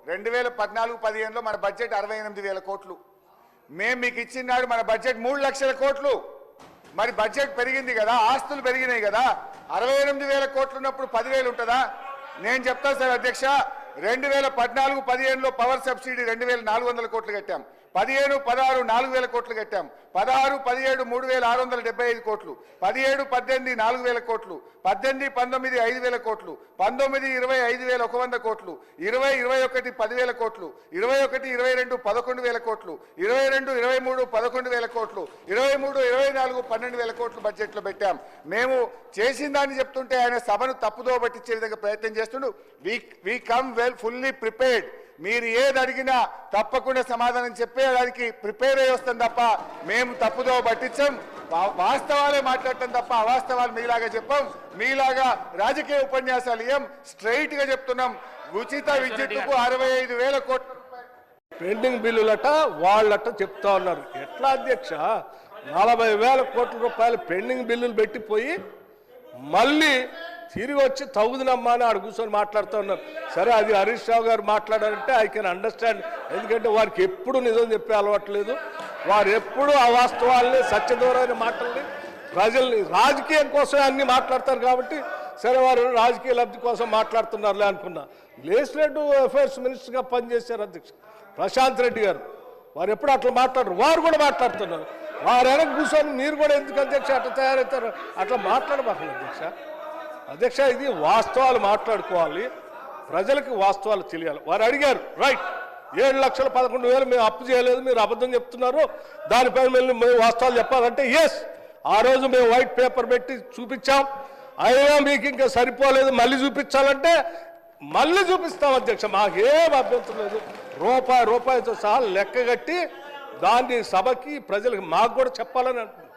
2014-15లో మన బడ్జెట్ 68,000 కోట్లు. మేము మీకు ఇచ్చినాడు మన బడ్జెట్ 3 లక్షల కోట్లు. మరి బడ్జెట్ పెరిగింది కదా, ఆస్తులు పెరిగినాయి కదా. 68,000 కోట్లు ఉన్నప్పుడు 10,000 ఉంటుందా? నేను చెప్తాను సార్ అధ్యక్ష, 2014-15లో పవర్ సబ్సిడీ 2,400 కోట్లు కట్టాం. 15-16 4,000 కోట్లు కట్టాం. 16-17 3,675 కోట్లు. 17-18 4,000 కోట్లు. 18-19 5,000 కోట్లు. 19-20 5,100 కోట్లు. 20-21 10,000 కోట్లు. 21-22 11,000 కోట్లు. 22-23 11,000 కోట్లు. 23-24 12,000 కోట్లు బడ్జెట్లో పెట్టాం. మేము చేసిన దాన్ని చెప్తుంటే ఆయన సభను తప్పుదో పట్టించే విధంగా ప్రయత్నం చేస్తుండు. We come well fully prepared. మీరు ఏది అడిగినా తప్పకుండా సమాధానం చెప్పేదానికి ప్రిపేర్ అయ్యి వస్తాం తప్ప మేము తప్పుదో పట్టించాం. వాస్తవాలే మాట్లాడటం తప్ప అవాస్తవాలు మీలాగా చెప్పాం. మీలాగా రాజకీయ ఉపన్యాసాలు ఏం స్ట్రైట్ గా చెప్తున్నాం. ఉచిత విద్యుత్తుకు 65,000 కోట్ల పెండింగ్ బిల్లులట వాళ్ళట చెప్తా ఉన్నారు. ఎట్లా అధ్యక్ష? 40,000 కోట్ల రూపాయలు పెండింగ్ బిల్లులు పెట్టిపోయి మళ్ళీ తిరిగి వచ్చి తగుదనమ్మా అని ఆడ కూర్చొని మాట్లాడుతూ ఉన్నారు. సరే, అది హరీష్ రావు గారు మాట్లాడారంటే ఐ కెన్ అండర్స్టాండ్. ఎందుకంటే వారికి ఎప్పుడు నిజం చెప్పే అలవాట్లేదు. వారు ఎప్పుడు అవాస్తవాల్ని సత్యదూరమైన మాటల్ని ప్రజల్ని రాజకీయం కోసమే అన్ని మాట్లాడతారు కాబట్టి సరే వారు రాజకీయ లబ్ధి కోసం మాట్లాడుతున్నారులే అనుకున్నా. లెజిస్లేటివ్ అఫైర్స్ మినిస్టర్గా పనిచేశారు అధ్యక్ష ప్రశాంత్ రెడ్డి గారు. వారు ఎప్పుడు అట్లా మాట్లాడరు, వారు కూడా మాట్లాడుతున్నారు. వారు వెనక కూర్చొని మీరు కూడా ఎందుకు అధ్యక్ష అట్లా తయారవుతారు? అట్లా మాట్లాడబాకండి అధ్యక్ష. ఇది వాస్తవాలు మాట్లాడుకోవాలి, ప్రజలకు వాస్తవాలు తెలియాలి. వారు అడిగారు, రైట్, 7,11,000 మేము అప్పు చేయలేదు, మీరు అబద్ధం చెప్తున్నారు, దానిపైన మేము వాస్తవాలు చెప్పాలంటే ఎస్, ఆ రోజు మేము వైట్ పేపర్ పెట్టి చూపించాం. అయినా మీకు ఇంకా సరిపోలేదు, మళ్ళీ చూపించాలంటే మళ్ళీ చూపిస్తాం అధ్యక్ష. మాకేం అభ్యంతరం లేదు. రూపాయితో సహా లెక్క కట్టి దాన్ని సభకి ప్రజలకు మాకు కూడా చెప్పాలని అనుకుంటున్నాం.